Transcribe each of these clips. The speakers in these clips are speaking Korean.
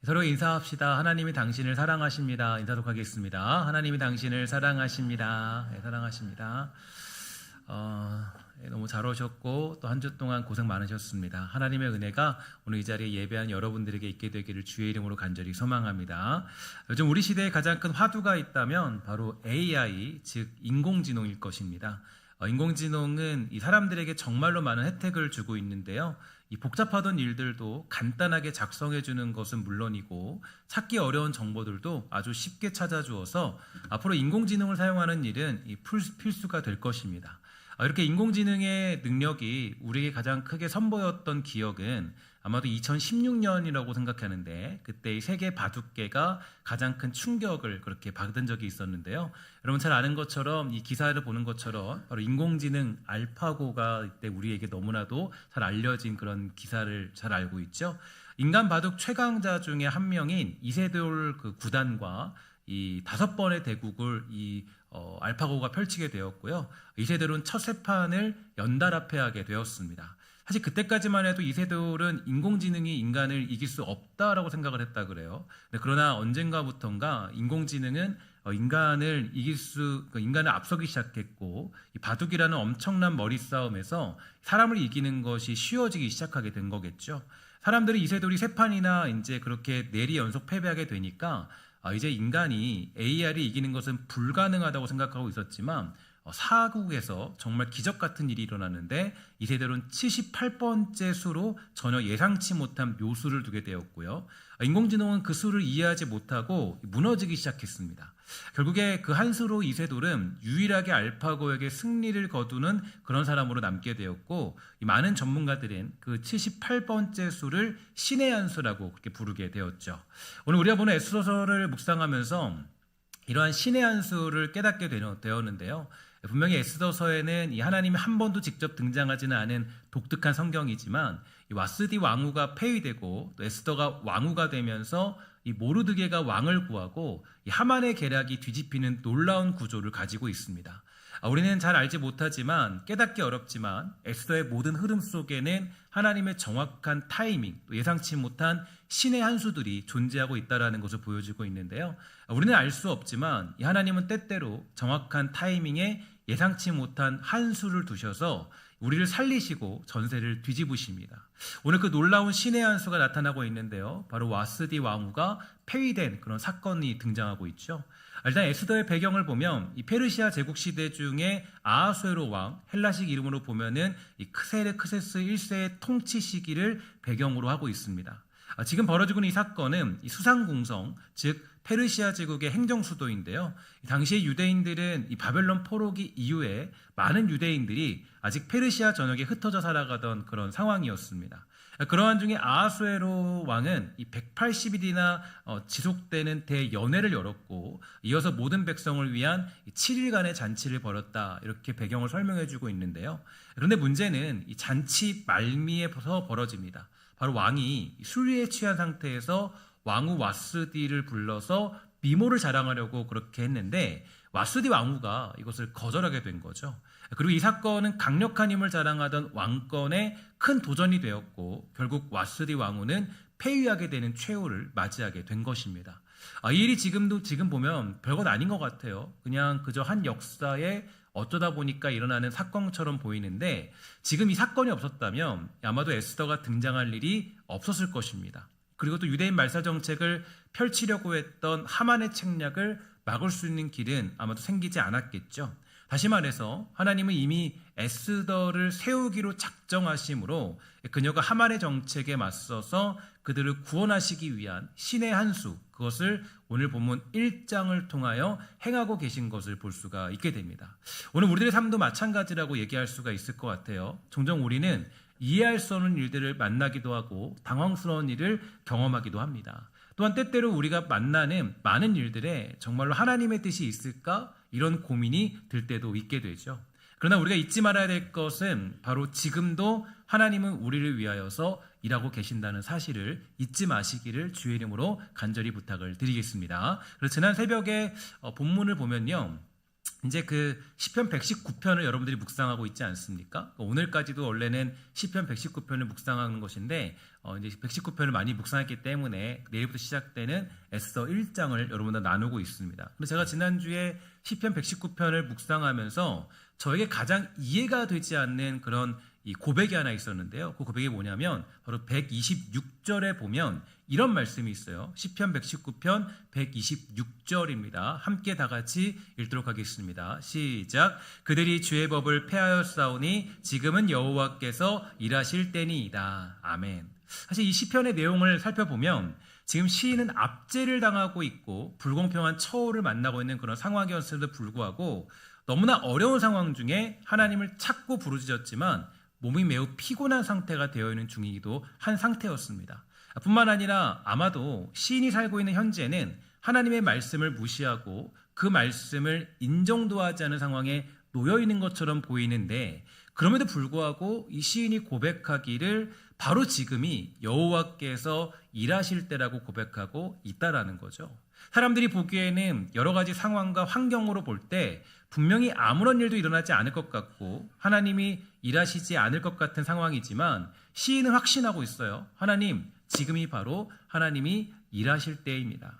서로 인사합시다. 하나님이 당신을 사랑하십니다. 인사독 하겠습니다. 하나님이 당신을 사랑하십니다. 네, 사랑하십니다. 너무 잘 오셨고 또 한 주 동안 고생 많으셨습니다. 하나님의 은혜가 오늘 이 자리에 예배한 여러분들에게 있게 되기를 주의 이름으로 간절히 소망합니다. 요즘 우리 시대에 가장 큰 화두가 있다면 바로 AI, 즉 인공지능일 것입니다. 인공지능은 이 사람들에게 정말로 많은 혜택을 주고 있는데요. 이 복잡하던 일들도 간단하게 작성해 주는 것은 물론이고 찾기 어려운 정보들도 아주 쉽게 찾아주어서 앞으로 인공지능을 사용하는 일은 필수가 될 것입니다. 이렇게 인공지능의 능력이 우리에게 가장 크게 선보였던 기억은 아마도 2016년이라고 생각하는데, 그때 이 세계 바둑계가 가장 큰 충격을 그렇게 받은 적이 있었는데요. 여러분 잘 아는 것처럼 이 기사를 보는 것처럼 바로 인공지능 알파고가 이때 우리에게 너무나도 잘 알려진 그런 기사를 잘 알고 있죠. 인간 바둑 최강자 중에 한 명인 이세돌 그 구단과 이 5번의 대국을 알파고가 펼치게 되었고요. 이세돌은 첫 세 판을 연달아 패하게 되었습니다. 사실 그때까지만 해도 이세돌은 인공지능이 인간을 이길 수 없다라고 생각을 했다 그래요. 그러나 언젠가부턴가 인공지능은 인간을 앞서기 시작했고, 이 바둑이라는 엄청난 머리 싸움에서 사람을 이기는 것이 쉬워지기 시작하게 된 거겠죠. 사람들이 이세돌이 3판이나 이제 그렇게 내리 연속 패배하게 되니까 이제 인간이 AI를 이기는 것은 불가능하다고 생각하고 있었지만, 사국에서 정말 기적 같은 일이 일어났는데 이세돌은 78번째 수로 전혀 예상치 못한 묘수를 두게 되었고요. 인공지능은 그 수를 이해하지 못하고 무너지기 시작했습니다. 결국에 그 한 수로 이세돌은 유일하게 알파고에게 승리를 거두는 그런 사람으로 남게 되었고, 이 많은 전문가들은 그 78번째 수를 신의 한 수라고 그렇게 부르게 되었죠. 오늘 우리가 보는 에스더서를 묵상하면서 이러한 신의 한 수를 깨닫게 되었는데요. 분명히 에스더서에는 이 하나님이 한 번도 직접 등장하지는 않은 독특한 성경이지만, 이 와스디 왕후가 폐위되고 또 에스더가 왕후가 되면서 이 모르드게가 왕을 구하고 이 하만의 계략이 뒤집히는 놀라운 구조를 가지고 있습니다. 우리는 잘 알지 못하지만, 깨닫기 어렵지만 에스더의 모든 흐름 속에는 하나님의 정확한 타이밍, 또 예상치 못한 신의 한 수들이 존재하고 있다는 것을 보여주고 있는데요. 우리는 알 수 없지만 이 하나님은 때때로 정확한 타이밍에 예상치 못한 한 수를 두셔서 우리를 살리시고 전세를 뒤집으십니다. 오늘 그 놀라운 신의 한 수가 나타나고 있는데요. 바로 와스디 왕후가 폐위된 그런 사건이 등장하고 있죠. 일단 에스더의 배경을 보면 이 페르시아 제국 시대 중에 아하수에로 왕, 헬라식 이름으로 보면은 이 크세르크세스 1세의 통치 시기를 배경으로 하고 있습니다. 지금 벌어지고 있는 이 사건은 이 수상궁성, 즉 페르시아 제국의 행정 수도인데요. 당시의 유대인들은 이 바벨론 포로기 이후에 많은 유대인들이 아직 페르시아 전역에 흩어져 살아가던 그런 상황이었습니다. 그러한 중에 아하수에로 왕은 이 180일이나 지속되는 대연회를 열었고, 이어서 모든 백성을 위한 7일간의 잔치를 벌였다, 이렇게 배경을 설명해주고 있는데요. 그런데 문제는 이 잔치 말미에서 벌어집니다. 바로 왕이 술에 취한 상태에서 왕후 와스디를 불러서 미모를 자랑하려고 그렇게 했는데, 와스디 왕후가 이것을 거절하게 된 거죠. 그리고 이 사건은 강력한 힘을 자랑하던 왕권에 큰 도전이 되었고, 결국 와스디 왕후는 폐위하게 되는 최후를 맞이하게 된 것입니다. 이 일이 지금 보면 별것 아닌 것 같아요. 그냥 그저 한 역사에 어쩌다 보니까 일어나는 사건처럼 보이는데, 지금 이 사건이 없었다면 아마도 에스더가 등장할 일이 없었을 것입니다. 그리고 또 유대인 말살 정책을 펼치려고 했던 하만의 책략을 막을 수 있는 길은 아마도 생기지 않았겠죠. 다시 말해서 하나님은 이미 에스더를 세우기로 작정하심으로 그녀가 하만의 정책에 맞서서 그들을 구원하시기 위한 신의 한 수, 그것을 오늘 본문 1장을 통하여 행하고 계신 것을 볼 수가 있게 됩니다. 오늘 우리들의 삶도 마찬가지라고 얘기할 수가 있을 것 같아요. 종종 우리는 이해할 수 없는 일들을 만나기도 하고 당황스러운 일을 경험하기도 합니다. 또한 때때로 우리가 만나는 많은 일들에 정말로 하나님의 뜻이 있을까? 이런 고민이 들 때도 있게 되죠. 그러나 우리가 잊지 말아야 될 것은 바로 지금도 하나님은 우리를 위하여서 일하고 계신다는 사실을 잊지 마시기를 주의 이름으로 간절히 부탁을 드리겠습니다. 그래서 지난 새벽에 본문을 보면요, 이제 그 시편 119편을 여러분들이 묵상하고 있지 않습니까? 오늘까지도 원래는 시편 119편을 묵상하는 것인데 이제 119편을 많이 묵상했기 때문에 내일부터 시작되는 에스더 1장을 여러분과 나누고 있습니다. 그래서 제가 지난주에 시편 119편을 묵상하면서 저에게 가장 이해가 되지 않는 그런 이 고백이 하나 있었는데요. 그 고백이 뭐냐면 바로 126절에 보면 이런 말씀이 있어요. 시편 119편 126절입니다. 함께 다 같이 읽도록 하겠습니다. 시작. 그들이 주의 법을 폐하였사오니 지금은 여호와께서 일하실 때니이다. 아멘. 사실 이 시편의 내용을 살펴보면 지금 시인은 압제를 당하고 있고 불공평한 처우를 만나고 있는 그런 상황이었음에도 불구하고 너무나 어려운 상황 중에 하나님을 찾고 부르짖었지만 몸이 매우 피곤한 상태가 되어 있는 중이기도 한 상태였습니다. 뿐만 아니라 아마도 시인이 살고 있는 현재는 하나님의 말씀을 무시하고 그 말씀을 인정도 하지 않은 상황에 놓여 있는 것처럼 보이는데 그럼에도 불구하고 이 시인이 고백하기를 바로 지금이 여호와께서 일하실 때라고 고백하고 있다라는 거죠. 사람들이 보기에는 여러 가지 상황과 환경으로 볼 때 분명히 아무런 일도 일어나지 않을 것 같고 하나님이 일하시지 않을 것 같은 상황이지만 시인은 확신하고 있어요. 하나님, 지금이 바로 하나님이 일하실 때입니다.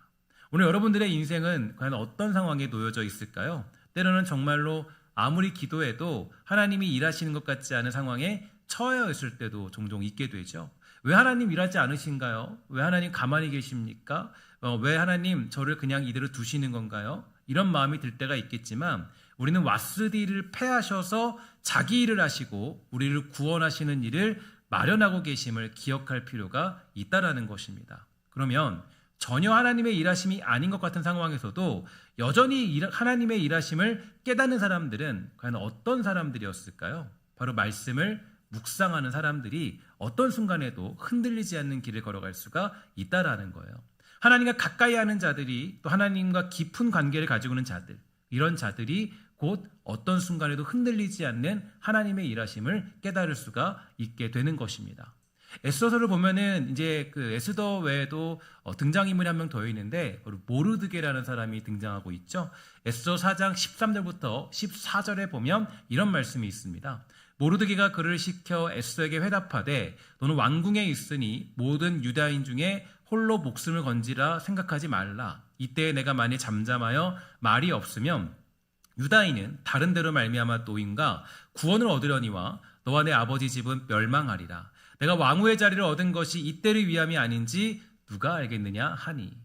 오늘 여러분들의 인생은 과연 어떤 상황에 놓여져 있을까요? 때로는 정말로 아무리 기도해도 하나님이 일하시는 것 같지 않은 상황에 처해 있을 때도 종종 있게 되죠. 왜 하나님 일하지 않으신가요? 왜 하나님 가만히 계십니까? 왜 하나님 저를 그냥 이대로 두시는 건가요? 이런 마음이 들 때가 있겠지만 우리는 왓스디를 패하셔서 자기 일을 하시고 우리를 구원하시는 일을 마련하고 계심을 기억할 필요가 있다라는 것입니다. 그러면 전혀 하나님의 일하심이 아닌 것 같은 상황에서도 여전히 하나님의 일하심을 깨닫는 사람들은 과연 어떤 사람들이었을까요? 바로 말씀을 묵상하는 사람들이 어떤 순간에도 흔들리지 않는 길을 걸어갈 수가 있다라는 거예요. 하나님과 가까이 하는 자들이 또 하나님과 깊은 관계를 가지고 있는 자들, 이런 자들이 곧 어떤 순간에도 흔들리지 않는 하나님의 일하심을 깨달을 수가 있게 되는 것입니다. 에스더서를 보면은 이제 그 에스더 외에도 등장인물이 한 명 더 있는데 모르드게라는 사람이 등장하고 있죠. 에스더 4장 13절부터 14절에 보면 이런 말씀이 있습니다. 모르드게가 그를 시켜 에스더에게 회답하되 너는 왕궁에 있으니 모든 유다인 중에 홀로 목숨을 건지라 생각하지 말라. 이때 내가 만일 잠잠하여 말이 없으면 유다인은 다른 데로 말미암아 노임과 구원을 얻으려니와 너와 내 아버지 집은 멸망하리라. 내가 왕후의 자리를 얻은 것이 이때를 위함이 아닌지 누가 알겠느냐 하니.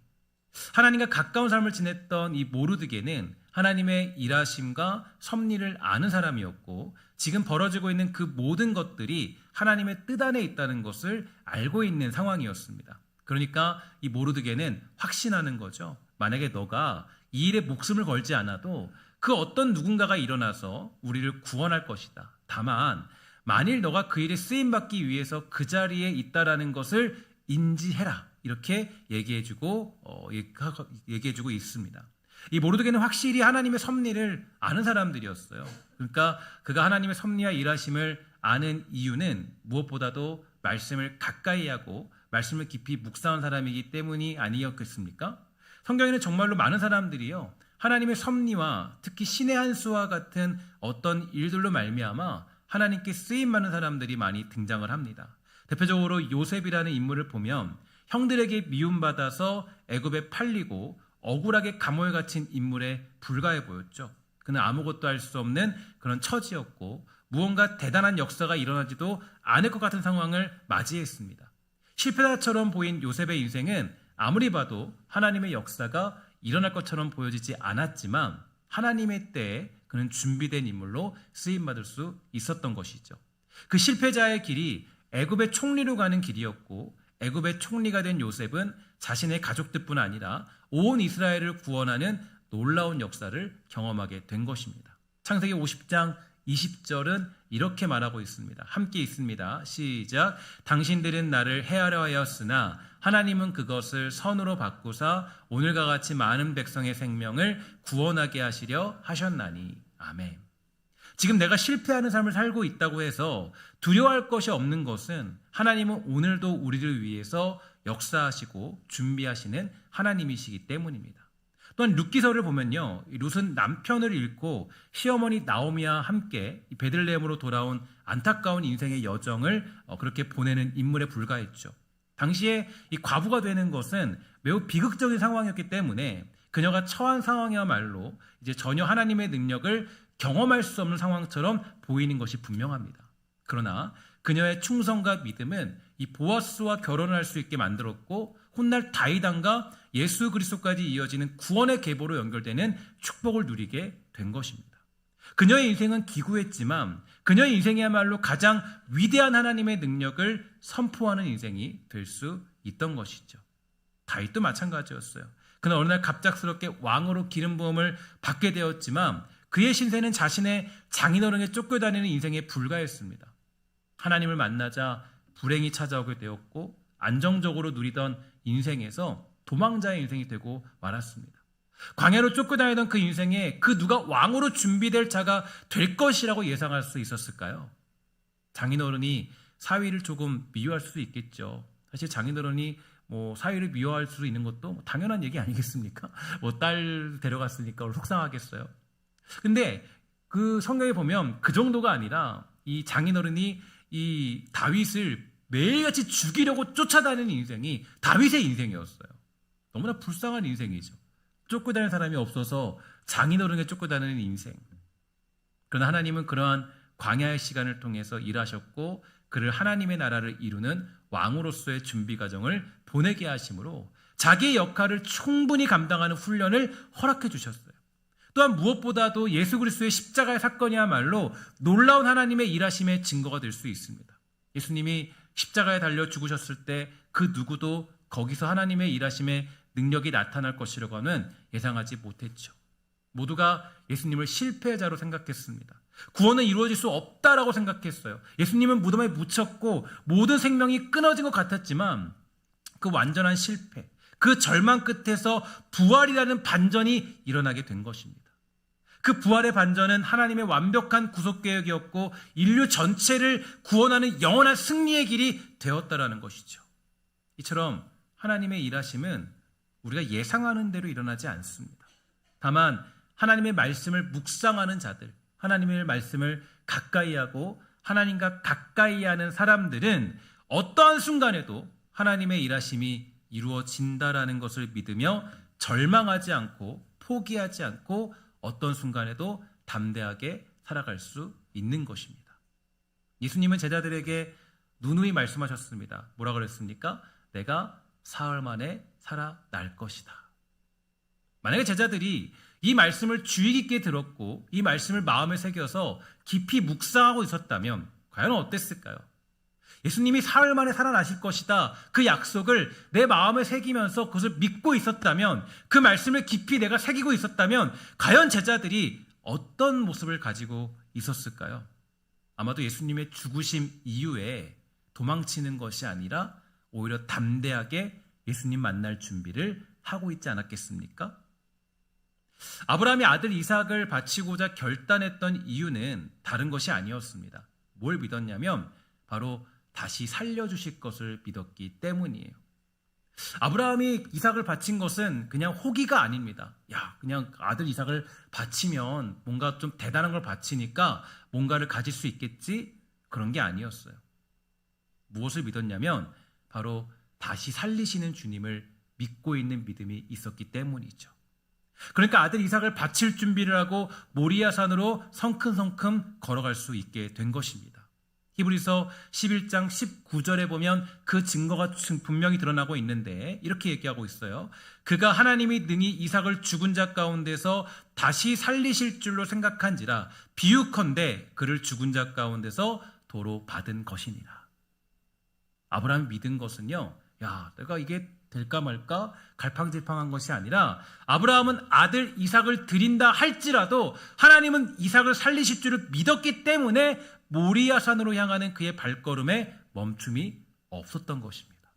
하나님과 가까운 삶을 지냈던 이 모르드게는 하나님의 일하심과 섭리를 아는 사람이었고 지금 벌어지고 있는 그 모든 것들이 하나님의 뜻 안에 있다는 것을 알고 있는 상황이었습니다. 그러니까 이 모르드게는 확신하는 거죠. 만약에 너가 이 일에 목숨을 걸지 않아도 그 어떤 누군가가 일어나서 우리를 구원할 것이다. 다만 만일 너가 그 일에 쓰임받기 위해서 그 자리에 있다라는 것을 인지해라. 이렇게 얘기해주고 있습니다. 이 모르드게는 확실히 하나님의 섭리를 아는 사람들이었어요. 그러니까 그가 하나님의 섭리와 일하심을 아는 이유는 무엇보다도 말씀을 가까이 하고 말씀을 깊이 묵상한 사람이기 때문이 아니었겠습니까? 성경에는 정말로 많은 사람들이요. 하나님의 섭리와 특히 신의 한 수와 같은 어떤 일들로 말미암아 하나님께 쓰임받는 사람들이 많이 등장을 합니다. 대표적으로 요셉이라는 인물을 보면 형들에게 미움받아서 애굽에 팔리고 억울하게 감옥에 갇힌 인물에 불과해 보였죠. 그는 아무것도 할 수 없는 그런 처지였고 무언가 대단한 역사가 일어나지도 않을 것 같은 상황을 맞이했습니다. 실패자처럼 보인 요셉의 인생은 아무리 봐도 하나님의 역사가 일어날 것처럼 보여지지 않았지만 하나님의 때에 그는 준비된 인물로 쓰임받을 수 있었던 것이죠. 그 실패자의 길이 애굽의 총리로 가는 길이었고 애굽의 총리가 된 요셉은 자신의 가족들뿐 아니라 온 이스라엘을 구원하는 놀라운 역사를 경험하게 된 것입니다. 창세기 50장 20절은 이렇게 말하고 있습니다. 함께 있습니다. 시작. 당신들은 나를 해하려 하였으나 하나님은 그것을 선으로 바꾸사 오늘과 같이 많은 백성의 생명을 구원하게 하시려 하셨나니. 아멘. 지금 내가 실패하는 삶을 살고 있다고 해서 두려워할 것이 없는 것은 하나님은 오늘도 우리를 위해서 역사하시고 준비하시는 하나님이시기 때문입니다. 또한 룻기서를 보면요, 이 룻은 남편을 잃고 시어머니 나오미와 함께 이 베들레헴으로 돌아온 안타까운 인생의 여정을 그렇게 보내는 인물에 불과했죠. 당시에 이 과부가 되는 것은 매우 비극적인 상황이었기 때문에 그녀가 처한 상황이야말로 이제 전혀 하나님의 능력을 경험할 수 없는 상황처럼 보이는 것이 분명합니다. 그러나 그녀의 충성과 믿음은 이 보아스와 결혼을 할 수 있게 만들었고 훗날 다윗왕과 예수 그리스도까지 이어지는 구원의 계보로 연결되는 축복을 누리게 된 것입니다. 그녀의 인생은 기구했지만 그녀의 인생이야말로 가장 위대한 하나님의 능력을 선포하는 인생이 될 수 있던 것이죠. 다윗도 마찬가지였어요. 그는 어느 날 갑작스럽게 왕으로 기름 부음을 받게 되었지만 그의 신세는 자신의 장인어른에 쫓겨다니는 인생에 불과했습니다. 하나님을 만나자 불행이 찾아오게 되었고 안정적으로 누리던 인생에서 도망자의 인생이 되고 말았습니다. 광야로 쫓겨다니던 그 인생에 그 누가 왕으로 준비될 자가 될 것이라고 예상할 수 있었을까요? 장인어른이 사위를 조금 미워할 수도 있겠죠. 사실 장인어른이 사위를 미워할 수 있는 것도 당연한 얘기 아니겠습니까? 딸 데려갔으니까 속상하겠어요. 근데 그 성경에 보면 그 정도가 아니라 이 장인어른이 이 다윗을 매일같이 죽이려고 쫓아다니는 인생이 다윗의 인생이었어요. 너무나 불쌍한 인생이죠. 쫓겨다니는 사람이 없어서 장인어른에 쫓겨다니는 인생. 그러나 하나님은 그러한 광야의 시간을 통해서 일하셨고 그를 하나님의 나라를 이루는 왕으로서의 준비 과정을 보내게 하심으로 자기의 역할을 충분히 감당하는 훈련을 허락해 주셨어요. 또한 무엇보다도 예수 그리스도의 십자가의 사건이야말로 놀라운 하나님의 일하심의 증거가 될 수 있습니다. 예수님이 십자가에 달려 죽으셨을 때 그 누구도 거기서 하나님의 일하심의 능력이 나타날 것이라고는 예상하지 못했죠. 모두가 예수님을 실패자로 생각했습니다. 구원은 이루어질 수 없다라고 생각했어요. 예수님은 무덤에 묻혔고 모든 생명이 끊어진 것 같았지만 그 완전한 실패, 그 절망 끝에서 부활이라는 반전이 일어나게 된 것입니다. 그 부활의 반전은 하나님의 완벽한 구속계획이었고 인류 전체를 구원하는 영원한 승리의 길이 되었다라는 것이죠. 이처럼 하나님의 일하심은 우리가 예상하는 대로 일어나지 않습니다. 다만 하나님의 말씀을 묵상하는 자들, 하나님의 말씀을 가까이 하고 하나님과 가까이 하는 사람들은 어떠한 순간에도 하나님의 일하심이 이루어진다라는 것을 믿으며 절망하지 않고 포기하지 않고 어떤 순간에도 담대하게 살아갈 수 있는 것입니다. 예수님은 제자들에게 누누이 말씀하셨습니다. 뭐라 그랬습니까? 내가 사흘 만에 살아날 것이다. 만약에 제자들이 이 말씀을 주의 깊게 들었고 이 말씀을 마음에 새겨서 깊이 묵상하고 있었다면 과연 어땠을까요? 예수님이 사흘 만에 살아나실 것이다. 그 약속을 내 마음에 새기면서 그것을 믿고 있었다면, 그 말씀을 깊이 내가 새기고 있었다면 과연 제자들이 어떤 모습을 가지고 있었을까요? 아마도 예수님의 죽으심 이후에 도망치는 것이 아니라 오히려 담대하게 예수님 만날 준비를 하고 있지 않았겠습니까? 아브라함이 아들 이삭을 바치고자 결단했던 이유는 다른 것이 아니었습니다. 뭘 믿었냐면 바로 다시 살려주실 것을 믿었기 때문이에요. 아브라함이 이삭을 바친 것은 그냥 호기가 아닙니다. 그냥 아들 이삭을 바치면 뭔가 좀 대단한 걸 바치니까 뭔가를 가질 수 있겠지? 그런 게 아니었어요. 무엇을 믿었냐면 바로 다시 살리시는 주님을 믿고 있는 믿음이 있었기 때문이죠. 그러니까 아들 이삭을 바칠 준비를 하고 모리아산으로 성큼성큼 걸어갈 수 있게 된 것입니다. 히브리서 11장 19절에 보면 그 증거가 분명히 드러나고 있는데 이렇게 얘기하고 있어요. 그가 하나님이 능히 이삭을 죽은 자 가운데서 다시 살리실 줄로 생각한지라 비유컨대 그를 죽은 자 가운데서 도로 받은 것이니라. 아브라함이 믿은 것은요, 내가 이게 될까 말까 갈팡질팡한 것이 아니라 아브라함은 아들 이삭을 드린다 할지라도 하나님은 이삭을 살리실 줄을 믿었기 때문에 모리아산으로 향하는 그의 발걸음에 멈춤이 없었던 것입니다.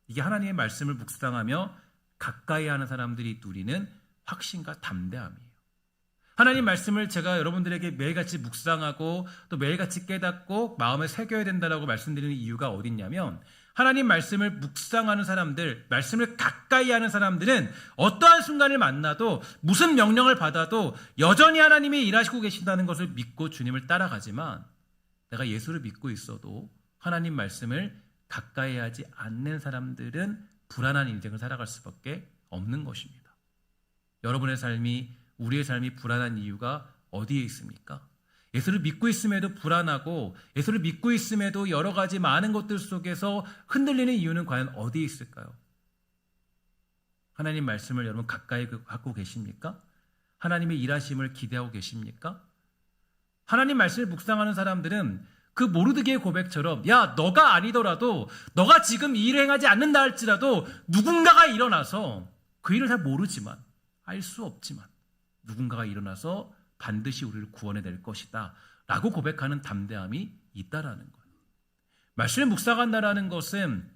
이게 하나님의 말씀을 묵상하며 가까이 하는 사람들이 누리는 확신과 담대함이에요. 하나님 말씀을 제가 여러분들에게 매일같이 묵상하고 또 매일같이 깨닫고 마음에 새겨야 된다고 말씀드리는 이유가 어딨냐면 하나님 말씀을 묵상하는 사람들, 말씀을 가까이 하는 사람들은 어떠한 순간을 만나도 무슨 명령을 받아도 여전히 하나님이 일하시고 계신다는 것을 믿고 주님을 따라가지만, 내가 예수를 믿고 있어도 하나님 말씀을 가까이 하지 않는 사람들은 불안한 인생을 살아갈 수밖에 없는 것입니다. 여러분의 삶이, 우리의 삶이 불안한 이유가 어디에 있습니까? 예수를 믿고 있음에도 불안하고, 예수를 믿고 있음에도 여러 가지 많은 것들 속에서 흔들리는 이유는 과연 어디에 있을까요? 하나님 말씀을 여러분 가까이 갖고 계십니까? 하나님의 일하심을 기대하고 계십니까? 하나님 말씀을 묵상하는 사람들은 그 모르드게의 고백처럼, 야, 너가 아니더라도, 너가 지금 이 일을 행하지 않는다 할지라도 누군가가 일어나서, 그 일을 잘 모르지만, 알 수 없지만 누군가가 일어나서 반드시 우리를 구원해낼 것이다 라고 고백하는 담대함이 있다라는 거예요. 말씀을 묵상한다라는 것은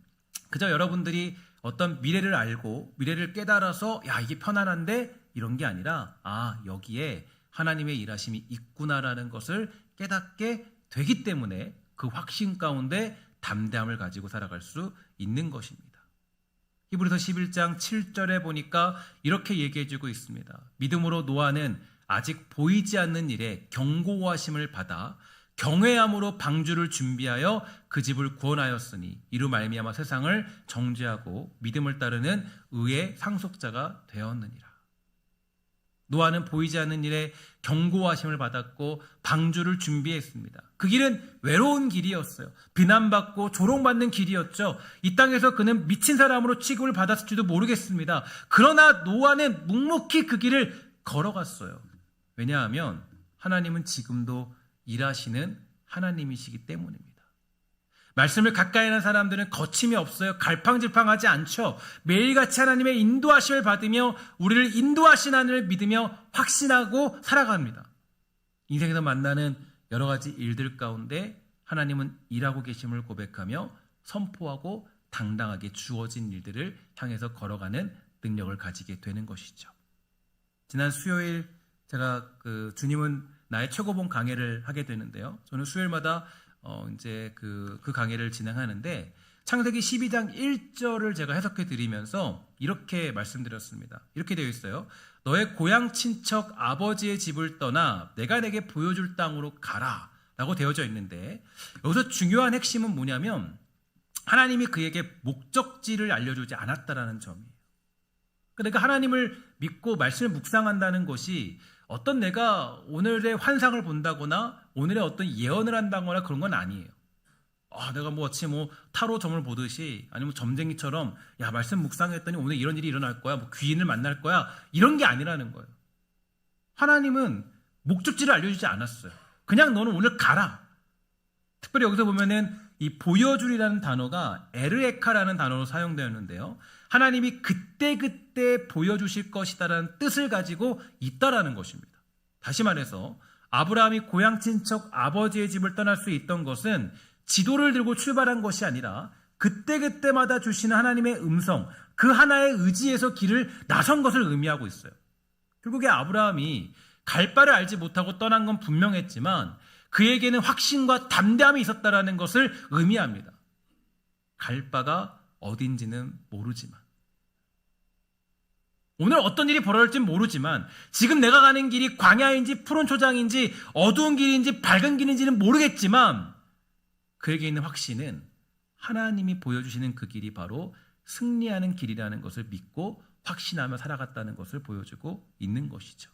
그저 여러분들이 어떤 미래를 알고 미래를 깨달아서 야, 이게 편안한데 이런 게 아니라, 아, 여기에 하나님의 일하심이 있구나라는 것을 깨닫게 되기 때문에 그 확신 가운데 담대함을 가지고 살아갈 수 있는 것입니다. 히브리서 11장 7절에 보니까 이렇게 얘기해주고 있습니다. 믿음으로 노아는 아직 보이지 않는 일에 경고하심을 받아 경외함으로 방주를 준비하여 그 집을 구원하였으니 이로 말미암아 세상을 정죄하고 믿음을 따르는 의의 상속자가 되었느니라. 노아는 보이지 않는 일에 경고하심을 받았고 방주를 준비했습니다. 그 길은 외로운 길이었어요. 비난받고 조롱받는 길이었죠. 이 땅에서 그는 미친 사람으로 취급을 받았을지도 모르겠습니다. 그러나 노아는 묵묵히 그 길을 걸어갔어요. 왜냐하면 하나님은 지금도 일하시는 하나님이시기 때문입니다. 말씀을 가까이 하는 사람들은 거침이 없어요. 갈팡질팡하지 않죠. 매일같이 하나님의 인도하심을 받으며 우리를 인도하신 하나님을 믿으며 확신하고 살아갑니다. 인생에서 만나는 여러 가지 일들 가운데 하나님은 일하고 계심을 고백하며 선포하고 당당하게 주어진 일들을 향해서 걸어가는 능력을 가지게 되는 것이죠. 지난 수요일 제가 주님은 나의 최고봉 강해를 하게 되는데요. 저는 수요일마다 이제 그 강의를 진행하는데 창세기 12장 1절을 제가 해석해 드리면서 이렇게 말씀드렸습니다. 이렇게 되어 있어요. 너의 고향 친척 아버지의 집을 떠나 내가 내게 보여줄 땅으로 가라 라고 되어져 있는데, 여기서 중요한 핵심은 뭐냐면 하나님이 그에게 목적지를 알려주지 않았다라는 점이에요. 그러니까 하나님을 믿고 말씀을 묵상한다는 것이 어떤 내가 오늘의 환상을 본다거나 오늘의 어떤 예언을 한다거나 그런 건 아니에요. 내가 어찌 타로 점을 보듯이 아니면 점쟁이처럼 야, 말씀 묵상했더니 오늘 이런 일이 일어날 거야, 귀인을 만날 거야, 이런 게 아니라는 거예요. 하나님은 목적지를 알려주지 않았어요. 그냥 너는 오늘 가라. 특별히 여기서 보면은 이 보여줄이라는 단어가 에르에카라는 단어로 사용되었는데요. 하나님이 그때그때 보여주실 것이다라는 뜻을 가지고 있다라는 것입니다. 다시 말해서 아브라함이 고향 친척 아버지의 집을 떠날 수 있던 것은 지도를 들고 출발한 것이 아니라 그때그때마다 주시는 하나님의 음성, 그 하나의 의지에서 길을 나선 것을 의미하고 있어요. 결국에 아브라함이 갈 바를 알지 못하고 떠난 건 분명했지만 그에게는 확신과 담대함이 있었다라는 것을 의미합니다. 갈 바가 어딘지는 모르지만, 오늘 어떤 일이 벌어질지는 모르지만, 지금 내가 가는 길이 광야인지 푸른 초장인지 어두운 길인지 밝은 길인지는 모르겠지만 그에게 있는 확신은 하나님이 보여주시는 그 길이 바로 승리하는 길이라는 것을 믿고 확신하며 살아갔다는 것을 보여주고 있는 것이죠.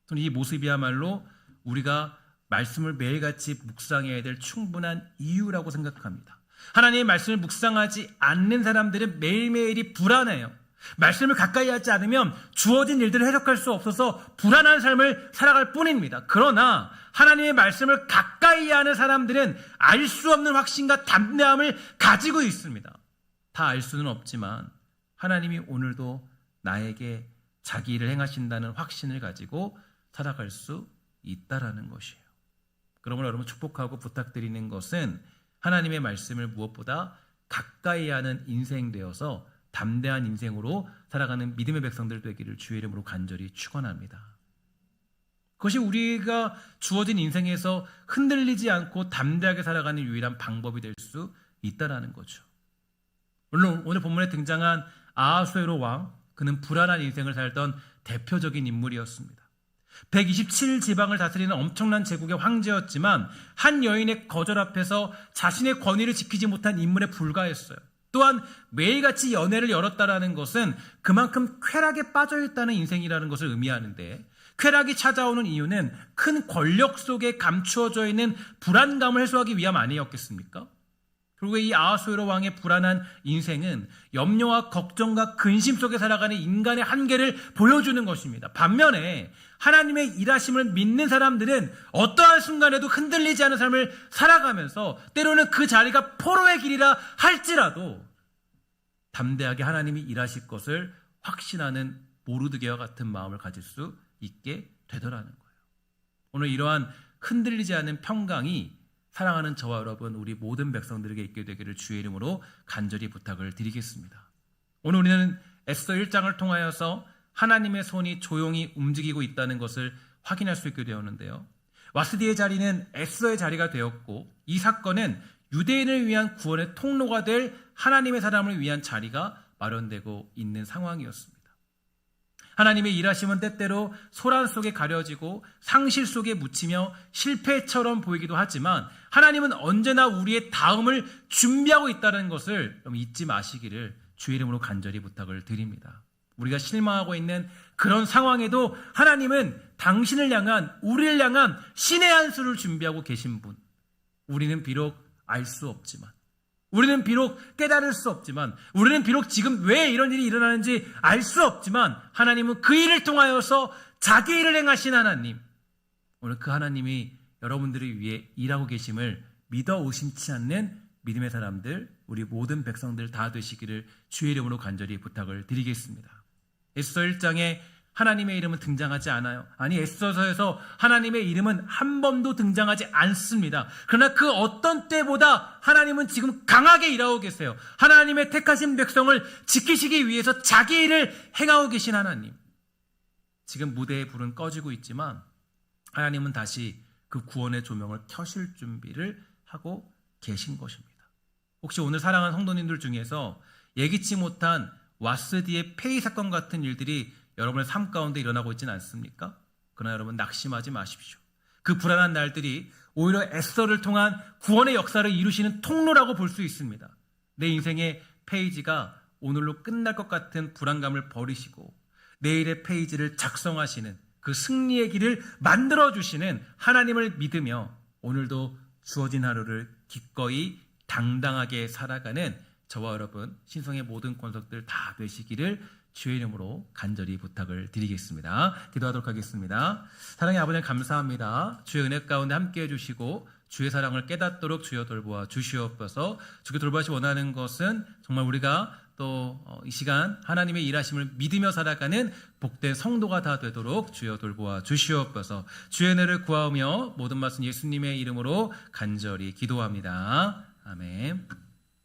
저는 이 모습이야말로 우리가 말씀을 매일같이 묵상해야 될 충분한 이유라고 생각합니다. 하나님의 말씀을 묵상하지 않는 사람들은 매일매일이 불안해요. 말씀을 가까이 하지 않으면 주어진 일들을 해석할 수 없어서 불안한 삶을 살아갈 뿐입니다. 그러나 하나님의 말씀을 가까이 하는 사람들은 알 수 없는 확신과 담대함을 가지고 있습니다. 다 알 수는 없지만 하나님이 오늘도 나에게 자기 일을 행하신다는 확신을 가지고 살아갈 수 있다라는 것이에요. 그러므로 여러분 축복하고 부탁드리는 것은 하나님의 말씀을 무엇보다 가까이 하는 인생 되어서 담대한 인생으로 살아가는 믿음의 백성들 되기를 주의 이름으로 간절히 축원합니다. 그것이 우리가 주어진 인생에서 흔들리지 않고 담대하게 살아가는 유일한 방법이 될 수 있다라는 거죠. 오늘 본문에 등장한 아하수에로 왕, 그는 불안한 인생을 살던 대표적인 인물이었습니다. 127지방을 다스리는 엄청난 제국의 황제였지만 한 여인의 거절 앞에서 자신의 권위를 지키지 못한 인물에 불과했어요. 또한 매일같이 연애를 열었다라는 것은 그만큼 쾌락에 빠져있다는 인생이라는 것을 의미하는데, 쾌락이 찾아오는 이유는 큰 권력 속에 감추어져 있는 불안감을 해소하기 위함 아니었겠습니까? 그리고 이 아하수에로 왕의 불안한 인생은 염려와 걱정과 근심 속에 살아가는 인간의 한계를 보여주는 것입니다. 반면에 하나님의 일하심을 믿는 사람들은 어떠한 순간에도 흔들리지 않은 삶을 살아가면서 때로는 그 자리가 포로의 길이라 할지라도 담대하게 하나님이 일하실 것을 확신하는 모르드게와 같은 마음을 가질 수 있게 되더라는 거예요. 오늘 이러한 흔들리지 않는 평강이 사랑하는 저와 여러분, 우리 모든 백성들에게 있게 되기를 주의 이름으로 간절히 부탁을 드리겠습니다. 오늘 우리는 에스더 1장을 통하여서 하나님의 손이 조용히 움직이고 있다는 것을 확인할 수 있게 되었는데요. 와스디의 자리는 에스더의 자리가 되었고, 이 사건은 유대인을 위한 구원의 통로가 될 하나님의 사람을 위한 자리가 마련되고 있는 상황이었습니다. 하나님의 일하심은 때때로 소란 속에 가려지고 상실 속에 묻히며 실패처럼 보이기도 하지만 하나님은 언제나 우리의 다음을 준비하고 있다는 것을 잊지 마시기를 주의 이름으로 간절히 부탁을 드립니다. 우리가 실망하고 있는 그런 상황에도 하나님은 당신을 향한, 우리를 향한 신의 한 수를 준비하고 계신 분. 우리는 비록 알 수 없지만, 우리는 비록 깨달을 수 없지만, 우리는 비록 지금 왜 이런 일이 일어나는지 알 수 없지만 하나님은 그 일을 통하여서 자기 일을 행하신 하나님, 오늘 그 하나님이 여러분들을 위해 일하고 계심을 믿어 의심치 않는 믿음의 사람들, 우리 모든 백성들 다 되시기를 주의 이름으로 간절히 부탁을 드리겠습니다. 에스더 1장에 하나님의 이름은 등장하지 않아요. 아니, 에스더서에서 하나님의 이름은 한 번도 등장하지 않습니다. 그러나 그 어떤 때보다 하나님은 지금 강하게 일하고 계세요. 하나님의 택하신 백성을 지키시기 위해서 자기 일을 행하고 계신 하나님. 지금 무대의 불은 꺼지고 있지만 하나님은 다시 그 구원의 조명을 켜실 준비를 하고 계신 것입니다. 혹시 오늘 사랑하는 성도님들 중에서 예기치 못한 와스디의 폐위 사건 같은 일들이 여러분의 삶 가운데 일어나고 있지는 않습니까? 그러나 여러분 낙심하지 마십시오. 그 불안한 날들이 오히려 에스더를 통한 구원의 역사를 이루시는 통로라고 볼 수 있습니다. 내 인생의 페이지가 오늘로 끝날 것 같은 불안감을 버리시고 내일의 페이지를 작성하시는 그 승리의 길을 만들어주시는 하나님을 믿으며 오늘도 주어진 하루를 기꺼이 당당하게 살아가는 저와 여러분 신성의 모든 권속들 다 되시기를 주의 이름으로 간절히 부탁을 드리겠습니다. 기도하도록 하겠습니다. 사랑의 아버지 감사합니다. 주의 은혜 가운데 함께해 주시고 주의 사랑을 깨닫도록 주여 돌보아 주시옵소서. 주께 돌보시 원하는 것은 정말 우리가 또 이 시간 하나님의 일하심을 믿으며 살아가는 복된 성도가 다 되도록 주여 돌보아 주시옵소서. 주의 은혜를 구하며 모든 말씀 예수님의 이름으로 간절히 기도합니다. 아멘.